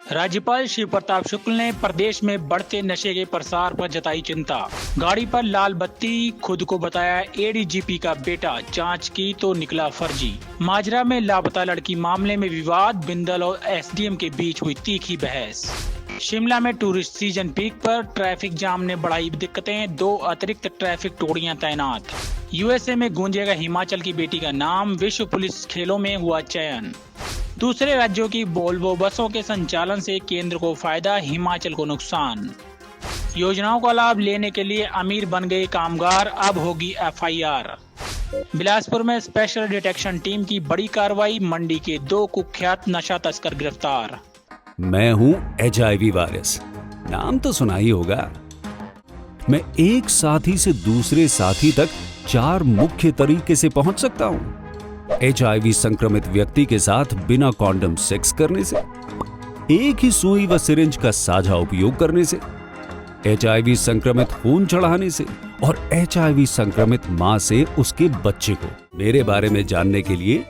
राज्यपाल शिव प्रताप शुक्ल ने प्रदेश में बढ़ते नशे के प्रसार पर जताई चिंता। गाड़ी पर लाल बत्ती, खुद को बताया एडीजीपी का बेटा, जांच की तो निकला फर्जी। माजरा में लापता लड़की मामले में विवाद, बिंदल और एसडीएम के बीच हुई तीखी बहस। शिमला में टूरिस्ट सीजन पीक पर ट्रैफिक जाम ने बढ़ाई दिक्कतें, 2 अतिरिक्त ट्रैफिक टोड़ियां तैनात। यूएसए में गूंजेगा हिमाचल की बेटी का नाम, विश्व पुलिस खेलों में हुआ चयन। दूसरे राज्यों की वोल्वो बसों के संचालन से केंद्र को फायदा, हिमाचल को नुकसान। योजनाओं का लाभ लेने के लिए अमीर बन गए कामगार, अब होगी एफआईआर। बिलासपुर में स्पेशल डिटेक्शन टीम की बड़ी कार्रवाई, मंडी के 2 कुख्यात नशा तस्कर गिरफ्तार। मैं हूं HIV वायरस, नाम तो सुना ही होगा। मैं एक साथी से दूसरे साथी तक 4 मुख्य तरीके से पहुंच सकता हूं। HIV संक्रमित व्यक्ति के साथ बिना कॉन्डम सेक्स करने से, एक ही सुई व सिरिंज का साझा उपयोग करने से, HIV संक्रमित खून चढ़ाने से और HIV संक्रमित मां से उसके बच्चे को। मेरे बारे में जानने के लिए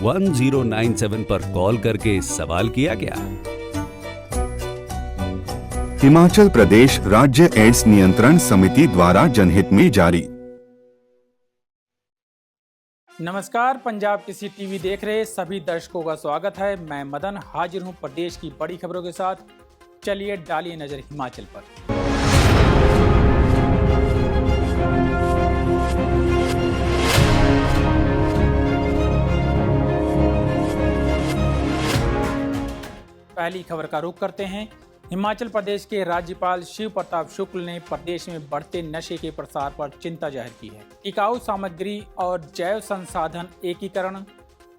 1097 पर कॉल करके सवाल किया गया। हिमाचल प्रदेश राज्य एड्स नियंत्रण समिति द्वारा जनहित में जारी। नमस्कार, पंजाब किसी टीवी देख रहे सभी दर्शकों का स्वागत है। मैं मदन हाजिर हूं प्रदेश की बड़ी खबरों के साथ। चलिए डालिए नजर हिमाचल पर। पहली खबर का रुख करते हैं। हिमाचल प्रदेश के राज्यपाल शिव प्रताप शुक्ल ने प्रदेश में बढ़ते नशे के प्रसार पर चिंता जाहिर की है। टिकाऊ सामग्री और जैव संसाधन एकीकरण,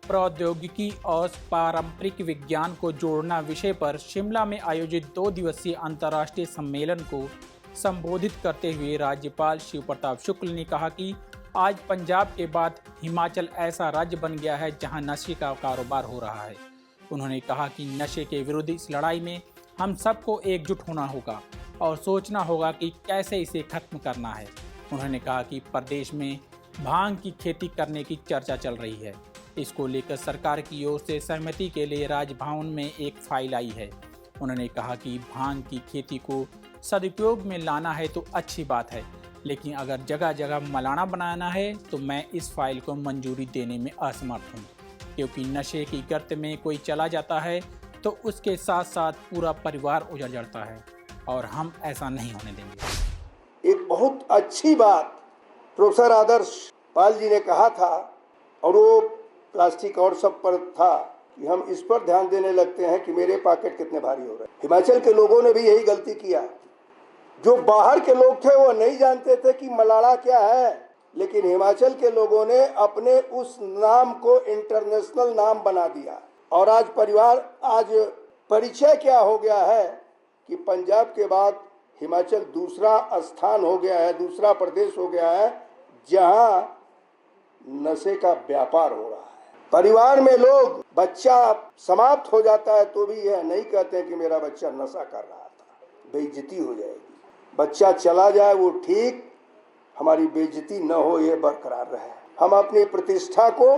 प्रौद्योगिकी और पारंपरिक विज्ञान को जोड़ना विषय पर शिमला में आयोजित 2 दिवसीय अंतर्राष्ट्रीय सम्मेलन को संबोधित करते हुए राज्यपाल शिव प्रताप शुक्ल ने कहा कि आज पंजाब के बाद हिमाचल ऐसा राज्य बन गया है जहां नशे का कारोबार हो रहा है। उन्होंने कहा कि नशे के विरुद्ध इस लड़ाई में हम सबको एकजुट होना होगा और सोचना होगा कि कैसे इसे खत्म करना है। उन्होंने कहा कि प्रदेश में भांग की खेती करने की चर्चा चल रही है। इसको लेकर सरकार की ओर से सहमति के लिए राजभवन में एक फाइल आई है। उन्होंने कहा कि भांग की खेती को सदुपयोग में लाना है तो अच्छी बात है, लेकिन अगर जगह जगह मलाना बनाना है तो मैं इस फाइल को मंजूरी देने में असमर्थ हूँ, क्योंकि नशे की गर्त में कोई चला जाता है तो उसके साथ साथ पूरा परिवार उजड़ जाता है और हम ऐसा नहीं होने देंगे। एक बहुत अच्छी बात प्रोफेसर आदर्श पाल जी ने कहा था, और वो प्लास्टिक और सब पर था कि हम इस पर ध्यान देने लगते हैं कि मेरे पॉकेट कितने भारी हो रहे हैं। हिमाचल के लोगों ने भी यही गलती किया। जो बाहर के लोग थे वो नहीं जानते थे कि मलाड़ा क्या है, लेकिन हिमाचल के लोगों ने अपने उस नाम को इंटरनेशनल नाम बना दिया। और आज परिचय क्या हो गया है कि पंजाब के बाद हिमाचल दूसरा स्थान हो गया है, दूसरा प्रदेश हो गया है जहां नशे का व्यापार हो रहा है। परिवार में लोग, बच्चा समाप्त हो जाता है तो भी यह नहीं कहते कि मेरा बच्चा नशा कर रहा था, बेइज्जती हो जाएगी। बच्चा चला जाए वो ठीक, हमारी बेइज्जती न हो, ये बरकरार रहे। हम अपनी प्रतिष्ठा को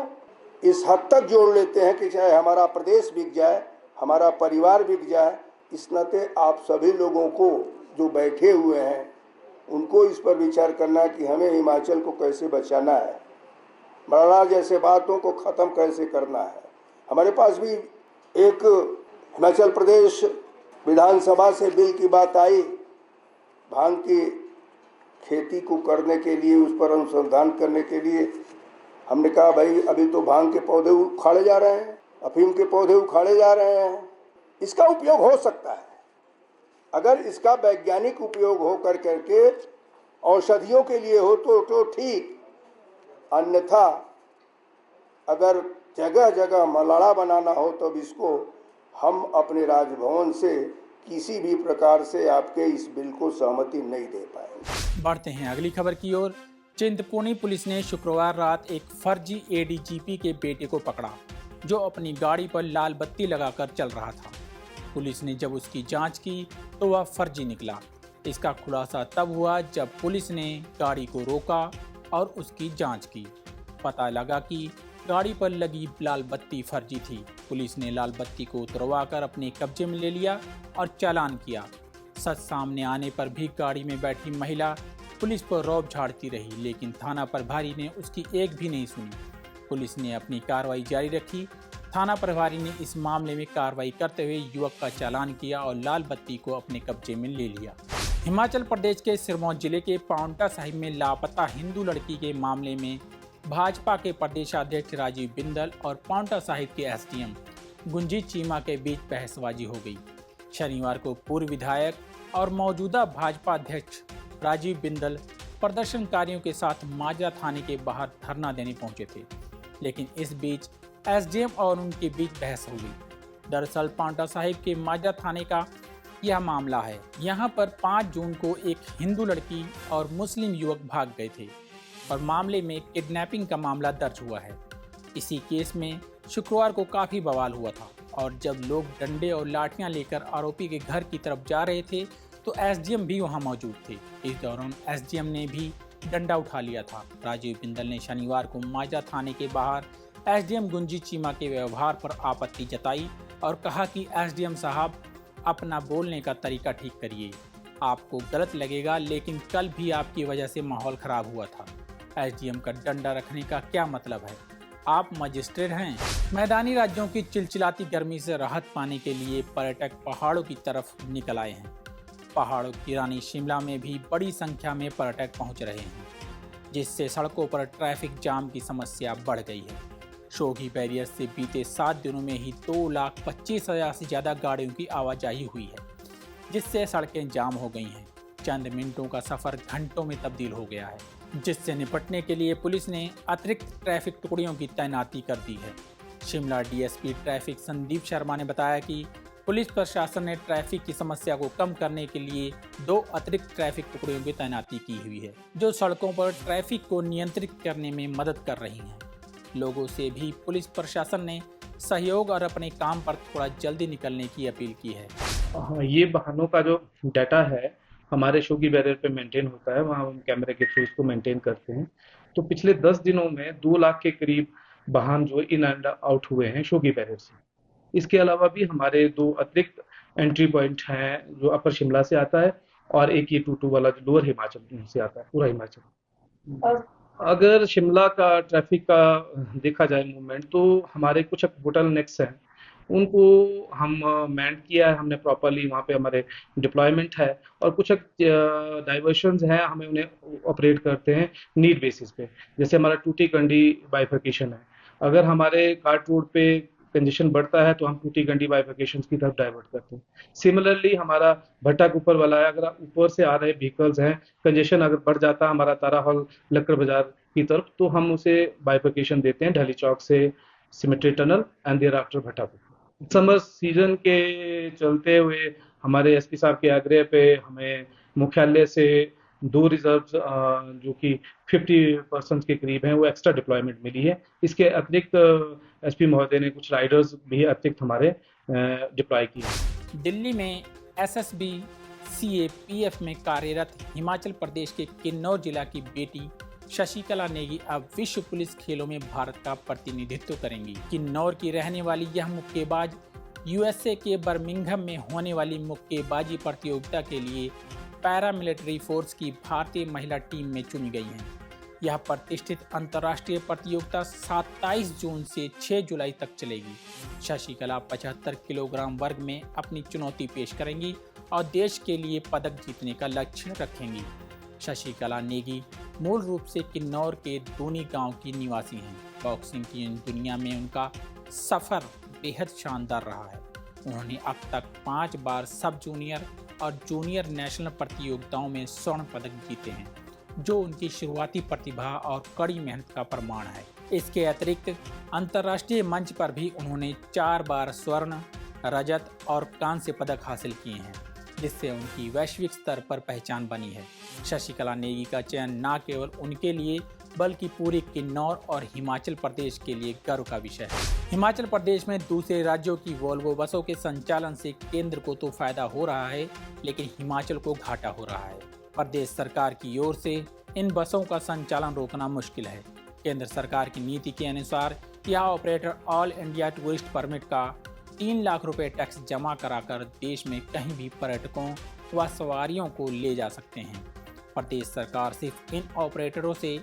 इस हद तक जोड़ लेते हैं कि चाहे हमारा प्रदेश बिक जाए, हमारा परिवार बिक जाए। इस नाते आप सभी लोगों को जो बैठे हुए हैं उनको इस पर विचार करना है कि हमें हिमाचल को कैसे बचाना है, मलाड़ा जैसे बातों को ख़त्म कैसे करना है। हमारे पास भी एक हिमाचल प्रदेश विधानसभा से बिल की बात आई, भांग की खेती को करने के लिए, उस पर अनुसंधान करने के लिए। हमने कहा भाई अभी तो भांग के पौधे उखाड़े जा रहे हैं, अफीम के पौधे उखाड़े जा रहे हैं, इसका उपयोग हो सकता है अगर इसका वैज्ञानिक उपयोग हो करके औषधियों के लिए हो तो ठीक, अन्यथा अगर जगह जगह मलाड़ा बनाना हो तो इसको हम अपने राजभवन से किसी भी प्रकार से आपके इस बिल को सहमति नहीं दे पाएंगे। बढ़ते हैं अगली खबर की ओर। चिंतपूर्णी पुलिस ने शुक्रवार रात एक फर्जी एडीजीपी के बेटे को पकड़ा, जो अपनी गाड़ी पर लाल बत्ती लगाकर चल रहा था। पुलिस ने जब उसकी जांच की तो वह फर्जी निकला। इसका खुलासा तब हुआ जब पुलिस ने गाड़ी को रोका और उसकी जांच की। पता लगा कि गाड़ी पर लगी लाल बत्ती फर्जी थी। पुलिस ने लाल बत्ती को उतरवाकर अपने कब्जे में ले लिया और चालान किया। सच सामने आने पर भी गाड़ी में बैठी महिला पुलिस पर रौब झाड़ती रही, लेकिन थाना प्रभारी ने उसकी एक भी नहीं सुनी। पुलिस ने अपनी कार्रवाई जारी रखी। थाना प्रभारी ने इस मामले में कार्रवाई करते हुए युवक का चालान किया और लाल बत्ती को अपने कब्जे में ले लिया। हिमाचल प्रदेश के सिरमौर जिले के पांवटा साहिब में लापता हिंदू लड़की के मामले में भाजपा के प्रदेशाध्यक्ष राजीव बिंदल और पांवटा साहिब के एसडीएम गुंजीत चीमा के बीच बहसबाजी हो गई। शनिवार को पूर्व विधायक और मौजूदा भाजपा अध्यक्ष राजीव बिंदल प्रदर्शनकारियों के साथ माजरा थाने के बाहर धरना देने पहुंचे थे, लेकिन इस बीच एसडीएम और उनके बीच बहस हो गई। दरअसल पांवटा साहिब के माजरा थाने का यह मामला है। यहां पर 5 जून को एक हिंदू लड़की और मुस्लिम युवक भाग गए थे और मामले में किडनैपिंग का मामला दर्ज हुआ है। इसी केस में शुक्रवार को काफ़ी बवाल हुआ था और जब लोग डंडे और लाठियां लेकर आरोपी के घर की तरफ जा रहे थे तो एसडीएम भी वहां मौजूद थे। इस दौरान एसडीएम ने भी डंडा उठा लिया था। राजीव बिंदल ने शनिवार को माजरा थाने के बाहर एसडीएम गुंजीत चीमा के व्यवहार पर आपत्ति जताई और कहा कि एसडीएम साहब अपना बोलने का तरीका ठीक करिए। आपको गलत लगेगा, लेकिन कल भी आपकी वजह से माहौल खराब हुआ था। एसडीएम का डंडा रखने का क्या मतलब है? आप मजिस्ट्रेट हैं। मैदानी राज्यों की चिलचिलाती गर्मी से राहत पाने के लिए पर्यटक पहाड़ों की तरफ निकल आए हैं। पहाड़ों की रानी शिमला में भी बड़ी संख्या में पर्यटक पहुंच रहे हैं, जिससे सड़कों पर ट्रैफिक जाम की समस्या बढ़ गई है। शोघी बैरियर से बीते 7 दिनों में ही 2,25,000 से ज़्यादा गाड़ियों की आवाजाही हुई है, जिससे सड़कें जाम हो गई हैं। चंद मिनटों का सफ़र घंटों में तब्दील हो गया है, जिससे निपटने के लिए पुलिस ने अतिरिक्त ट्रैफिक टुकड़ियों की तैनाती कर दी है। शिमला डीएसपी ट्रैफिक संदीप शर्मा ने बताया कि पुलिस प्रशासन ने ट्रैफिक की समस्या को कम करने के लिए 2 अतिरिक्त ट्रैफिक टुकड़ियों की तैनाती की हुई है, जो सड़कों पर ट्रैफिक को नियंत्रित करने में मदद कर रही हैं। लोगों से भी पुलिस प्रशासन ने सहयोग और अपने काम पर थोड़ा जल्दी निकलने की अपील की है। ये वाहनों का जो डाटा है हमारे शोगी बैरियर पे मेंटेन होता है, वहाँ हम कैमरे के थ्रू इसको मेंटेन करते हैं। तो पिछले 10 दिनों में 2 लाख के करीब वाहन जो इन एंड आउट हुए हैं शोगी बैरियर से। इसके अलावा भी हमारे 2 अतिरिक्त एंट्री पॉइंट हैं, जो अपर शिमला से आता है और एक ये टूटू वाला जो लोअर हिमाचल से आता है, पूरा हिमाचल। अगर शिमला का ट्रैफिक का देखा जाए मूवमेंट, तो हमारे कुछ बोटल नेक्स हैं, उनको हम मैंड किया है हमने प्रॉपरली, वहाँ पे हमारे डिप्लॉयमेंट है, और कुछ डाइवर्शंस हैं, हमें उन्हें ऑपरेट करते हैं नीड बेसिस पे। जैसे हमारा टूटी कंडी बाइफर्केशन है, अगर हमारे कार्ट रोड पे कंजेशन बढ़ता है तो हम टूटी कंडी बाइफर्केशन की तरफ डाइवर्ट करते हैं। सिमिलरली हमारा भट्टा के ऊपर वाला है, अगर ऊपर से आ रहे व्हीकल्स हैं, कंजेशन अगर बढ़ जाता है हमारा तारा हॉल लक्कड़ बाजार की तरफ, तो हम उसे बाइफर्केशन देते हैं ढली चौक से cemetery tunnel and thereafter Bhatta पे। समर सीजन के चलते हुए हमारे एसपी साहब के आग्रह पे हमें मुख्यालय से 2 रिजर्व जो कि 50% के करीब हैं वो एक्स्ट्रा डिप्लॉयमेंट मिली है। इसके अतिरिक्त एसपी महोदय ने कुछ राइडर्स भी अतिरिक्त हमारे डिप्लॉय किए। दिल्ली में एसएसबी सीएपीएफ में कार्यरत हिमाचल प्रदेश के किन्नौर जिला की बेटी शशिकला नेगी अब विश्व पुलिस खेलों में भारत का प्रतिनिधित्व करेंगी। किन्नौर की रहने वाली यह मुक्केबाज यूएसए के बर्मिंघम में होने वाली मुक्केबाजी प्रतियोगिता के लिए पैरामिलिट्री फोर्स की भारतीय महिला टीम में चुनी गई हैं। यह प्रतिष्ठित अंतर्राष्ट्रीय प्रतियोगिता 27 जून से 6 जुलाई तक चलेगी। शशिकला 75 किलोग्राम वर्ग में अपनी चुनौती पेश करेंगी और देश के लिए पदक जीतने का लक्ष्य रखेंगी। शशिकला नेगी मूल रूप से किन्नौर के दूनी गांव की निवासी हैं। बॉक्सिंग की दुनिया में उनका सफ़र बेहद शानदार रहा है। उन्होंने अब तक 5 बार सब जूनियर और जूनियर नेशनल प्रतियोगिताओं में स्वर्ण पदक जीते हैं, जो उनकी शुरुआती प्रतिभा और कड़ी मेहनत का प्रमाण है। इसके अतिरिक्त अंतर्राष्ट्रीय मंच पर भी उन्होंने 4 बार स्वर्ण, रजत और कांस्य पदक हासिल किए हैं, जिससे उनकी वैश्विक स्तर पर पहचान बनी है। शशिकला नेगी का चयन न केवल उनके लिए बल्कि पूरे किन्नौर और हिमाचल प्रदेश के लिए गर्व का विषय है। हिमाचल प्रदेश में दूसरे राज्यों की वोल्वो बसों के संचालन से केंद्र को तो फायदा हो रहा है, लेकिन हिमाचल को घाटा हो रहा है। प्रदेश सरकार की ओर से इन बसों का संचालन रोकना मुश्किल है। केंद्र सरकार की नीति के अनुसार यह operator all India tourist permit का 3 लाख रुपए टैक्स जमा कराकर देश में कहीं भी पर्यटकों व सवारियों को ले जा सकते हैं। प्रदेश सरकार सिर्फ इन ऑपरेटरों से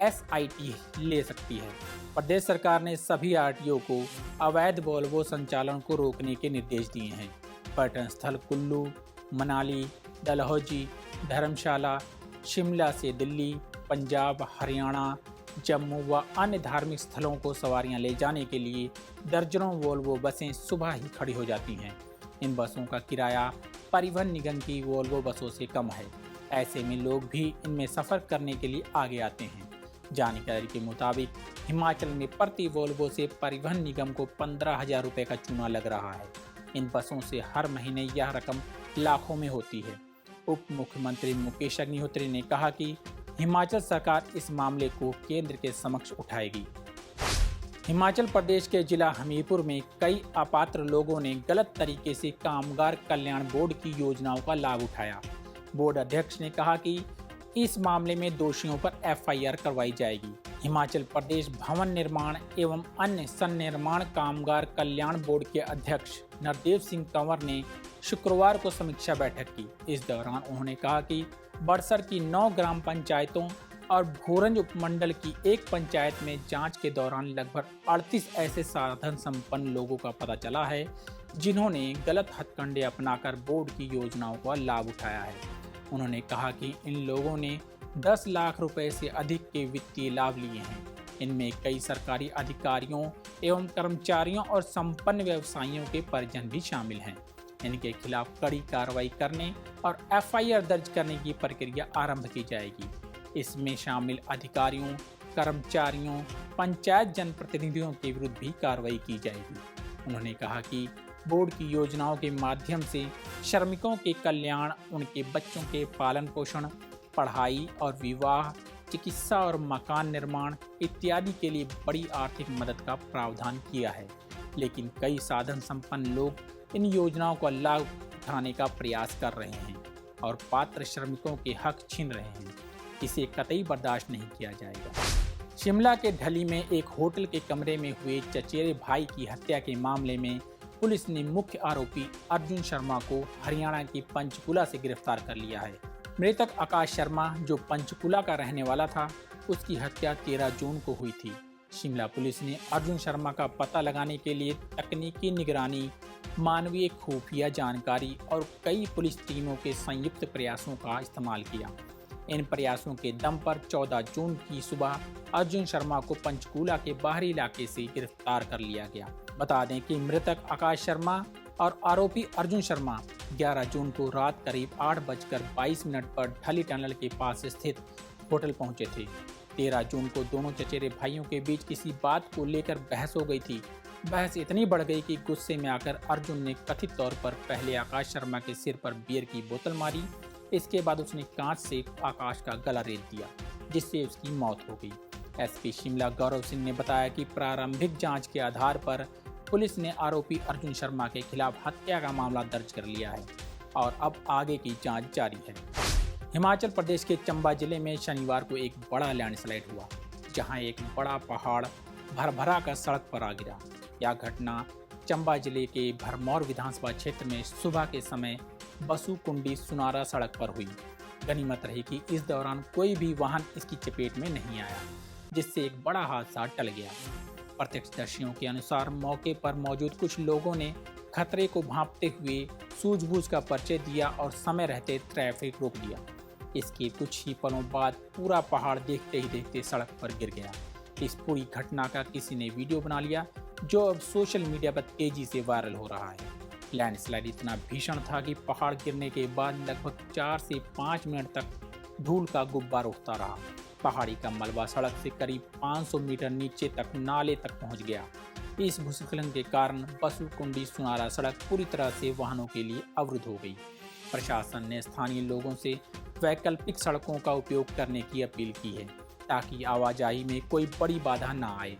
SIT ले सकती है। प्रदेश सरकार ने सभी RTO को अवैध वोल्वो संचालन को रोकने के निर्देश दिए हैं। पर्यटन स्थल कुल्लू, मनाली, डलहौजी, धर्मशाला, शिमला से दिल्ली, पंजाब, हरियाणा, जम्मू व अन्य धार्मिक स्थलों को सवारियां ले जाने के लिए दर्जनों वोल्वो बसें सुबह ही खड़ी हो जाती हैं। इन बसों का किराया परिवहन निगम की वोल्वो बसों से कम है। ऐसे में लोग भी इनमें सफ़र करने के लिए आगे आते हैं। जानकारी के मुताबिक हिमाचल में प्रति वोल्वो से परिवहन निगम को 15,000 रुपये का चूना लग रहा है। इन बसों से हर महीने यह रकम लाखों में होती है। उप मुख्यमंत्री मुकेश अग्निहोत्री ने कहा कि हिमाचल सरकार इस मामले को केंद्र के समक्ष उठाएगी। हिमाचल प्रदेश के जिला हमीरपुर में कई अपात्र लोगों ने गलत तरीके से कामगार कल्याण बोर्ड की योजनाओं का लाभ उठाया। बोर्ड अध्यक्ष ने कहा कि इस मामले में दोषियों पर FIR करवाई जाएगी। हिमाचल प्रदेश भवन निर्माण एवं अन्य सन्निर्माण कामगार कल्याण बोर्ड के अध्यक्ष नरदेव सिंह कंवर ने शुक्रवार को समीक्षा बैठक की। इस दौरान उन्होंने कहा कि बड़सर की 9 ग्राम पंचायतों और भोरंज उपमंडल की एक पंचायत में जांच के दौरान लगभग 38 ऐसे साधन संपन्न लोगों का पता चला है जिन्होंने गलत हथकंडे अपनाकर बोर्ड की योजनाओं का लाभ उठाया है। उन्होंने कहा कि इन लोगों ने 10 लाख रुपए से अधिक के वित्तीय लाभ लिए हैं। इनमें कई सरकारी अधिकारियों एवं कर्मचारियों और संपन्न व्यवसायियों के परिजन भी शामिल हैं। इनके खिलाफ कड़ी कार्रवाई करने और FIR दर्ज करने की प्रक्रिया आरंभ की जाएगी। इसमें शामिल अधिकारियों, कर्मचारियों, पंचायत जनप्रतिनिधियों के विरुद्ध भी कार्रवाई की जाएगी। उन्होंने कहा कि बोर्ड की योजनाओं के माध्यम से श्रमिकों के कल्याण, उनके बच्चों के पालन पोषण, पढ़ाई और विवाह, चिकित्सा और मकान निर्माण इत्यादि के लिए बड़ी आर्थिक मदद का प्रावधान किया है। लेकिन कई साधन संपन्न लोग इन योजनाओं का लाभ उठाने का प्रयास कर रहे हैं और पात्र श्रमिकों के हक छीन रहे हैं। इसे कतई बर्दाश्त नहीं किया जाएगा। शिमला के ढली में एक होटल के कमरे में हुए चचेरे भाई की हत्या के मामले में पुलिस ने मुख्य आरोपी अर्जुन शर्मा को हरियाणा की पंचकुला से गिरफ्तार कर लिया है। मृतक आकाश शर्मा, जो पंचकुला का रहने वाला था, उसकी हत्या 13 जून को हुई थी। शिमला पुलिस ने अर्जुन शर्मा का पता लगाने के लिए तकनीकी निगरानी, मानवीय खुफिया जानकारी और कई पुलिस टीमों के संयुक्त प्रयासों का इस्तेमाल किया। इन प्रयासों के दम पर 14 जून की सुबह अर्जुन शर्मा को पंचकूला के बाहरी इलाके से गिरफ्तार कर लिया गया। बता दें कि मृतक आकाश शर्मा और आरोपी अर्जुन शर्मा 11 जून को रात करीब 8:22 पर ढली टनल के पास स्थित होटल पहुंचे थे। 13 जून को दोनों चचेरे भाइयों के बीच किसी बात को लेकर बहस हो गई थी। बहस इतनी बढ़ गई कि गुस्से में आकर अर्जुन ने कथित तौर पर पहले आकाश शर्मा के सिर पर बियर की बोतल मारी। इसके बाद उसने कांच से आकाश का गला रेत दिया, जिससे उसकी मौत हो गई। SP शिमला गौरव सिंह ने बताया कि प्रारंभिक जांच के आधार पर पुलिस ने आरोपी अर्जुन शर्मा के खिलाफ हत्या का मामला दर्ज कर लिया है और अब आगे की जांच जारी है। हिमाचल प्रदेश के चंबा जिले में शनिवार को एक बड़ा लैंडस्लाइड हुआ, जहां एक बड़ा पहाड़ भरभरा कर सड़क पर आ गिरा। यह घटना चंबा जिले के भरमौर विधानसभा क्षेत्र में सुबह के समय बसुकुंडी सुनारा सड़क पर हुई। गनीमत रही कि इस दौरान कोई भी वाहन इसकी चपेट में नहीं आया, जिससे एक बड़ा हादसा टल गया। प्रत्यक्षदर्शियों के अनुसार मौके पर मौजूद कुछ लोगों ने खतरे को भांपते हुए सूझबूझ का परिचय दिया और समय रहते ट्रैफिक रोक दिया। इसके कुछ ही पलों बाद पूरा पहाड़ देखते ही देखते सड़क पर गिर गया। इस पूरी घटना का किसी ने वीडियो बना लिया, जो अब सोशल मीडिया पर तेजी से वायरल हो रहा है। लैंडस्लाइड इतना भीषण था कि पहाड़ गिरने के बाद लगभग 4 से 5 मिनट तक धूल का गुब्बार उठता रहा। पहाड़ी का मलबा सड़क से करीब 500 मीटर नीचे तक नाले तक पहुंच गया। इस भूस्खलन के कारण बसुकुंडी सुनारा सड़क पूरी तरह से वाहनों के लिए अवरुद्ध हो गई। प्रशासन ने स्थानीय लोगों से वैकल्पिक सड़कों का उपयोग करने की अपील की है, ताकि आवाजाही में कोई बड़ी बाधा न आए।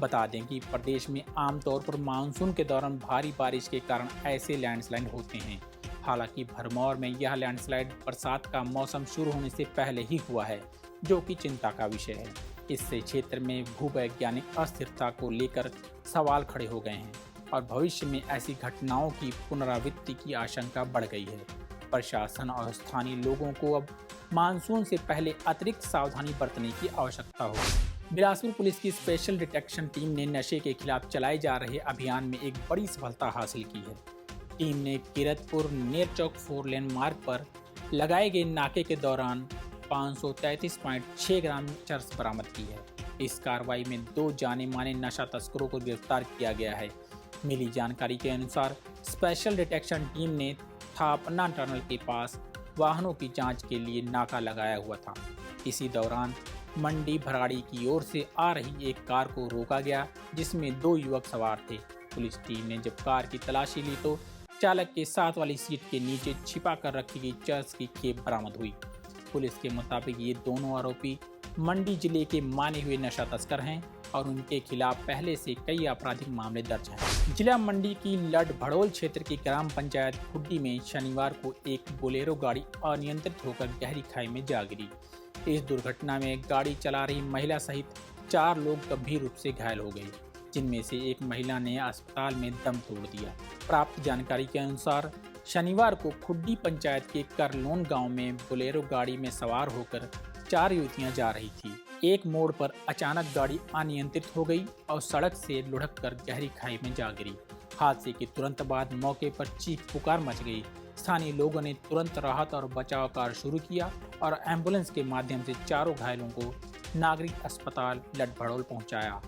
बता दें कि प्रदेश में आमतौर पर मानसून के दौरान भारी बारिश के कारण ऐसे लैंडस्लाइड होते हैं। हालांकि भरमौर में यह लैंडस्लाइड बरसात का मौसम शुरू होने से पहले ही हुआ है, जो कि चिंता का विषय है। इससे क्षेत्र में भूवैज्ञानिक अस्थिरता को लेकर सवाल खड़े हो गए हैं और भविष्य में ऐसी घटनाओं की पुनरावृत्ति की आशंका बढ़ गई है। प्रशासन और स्थानीय लोगों को अब मानसून से पहले अतिरिक्त सावधानी बरतने की आवश्यकता होगी। बिलासपुर पुलिस की स्पेशल डिटेक्शन टीम ने नशे के खिलाफ चलाए जा रहे अभियान में एक बड़ी सफलता हासिल की है। टीम ने किरतपुर नेरचौक 4 लेन मार्ग पर लगाए गए नाके के दौरान 533.6 ग्राम चरस बरामद की है। इस कार्रवाई में 2 जाने माने नशा तस्करों को गिरफ्तार किया गया है। मिली जानकारी के अनुसार स्पेशल डिटेक्शन टीम ने थापना टनल के पास वाहनों की जांच के लिए नाका लगाया हुआ था। इसी दौरान मंडी भराड़ी की ओर से आ रही एक कार को रोका गया, जिसमें 2 युवक सवार थे। पुलिस टीम ने जब कार की तलाशी ली तो चालक के साथ वाली सीट के नीचे छिपा कर रखी गई चरस की खेप बरामद हुई। पुलिस के मुताबिक ये दोनों आरोपी मंडी जिले के माने हुए नशा तस्कर हैं और उनके खिलाफ पहले से कई आपराधिक मामले दर्ज हैं। जिला मंडी की लड भड़ोल क्षेत्र की ग्राम पंचायत खुड्डी में शनिवार को एक बोलेरो गाड़ी अनियंत्रित होकर गहरी खाई में जा गिरी। इस दुर्घटना में गाड़ी चला रही महिला सहित 4 लोग गंभीर रूप से घायल हो गए, जिनमें से एक महिला ने अस्पताल में दम तोड़ दिया। प्राप्त जानकारी के अनुसार शनिवार को खुड्डी पंचायत के करलोन गांव में बोलेरो गाड़ी में सवार होकर 4 युवतियां जा रही थी। एक मोड़ पर अचानक गाड़ी अनियंत्रित हो गई और सड़क से लुढ़क कर गहरी खाई में जा गिरी। हादसे के तुरंत बाद मौके पर चीख पुकार मच गई। स्थानीय लोगों ने तुरंत राहत और बचाव कार्य शुरू किया और एम्बुलेंस के माध्यम से चारों घायलों को नागरिक अस्पताल लडभड़ोल पहुंचाया,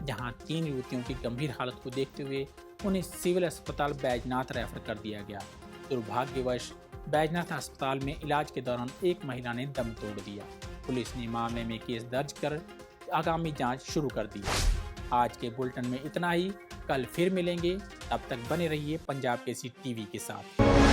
जहां 3 युवतियों की गंभीर हालत को देखते हुए उन्हें सिविल अस्पताल बैजनाथ रेफर कर दिया गया। दुर्भाग्यवश बैजनाथ अस्पताल में इलाज के दौरान एक महिला ने दम तोड़ दिया। पुलिस ने मामले में केस दर्ज कर आगामी जांच शुरू कर दी। आज के बुलेटिन में इतना ही। कल फिर मिलेंगे, तब तक बने रहिए पंजाब केसरी टीवी के साथ।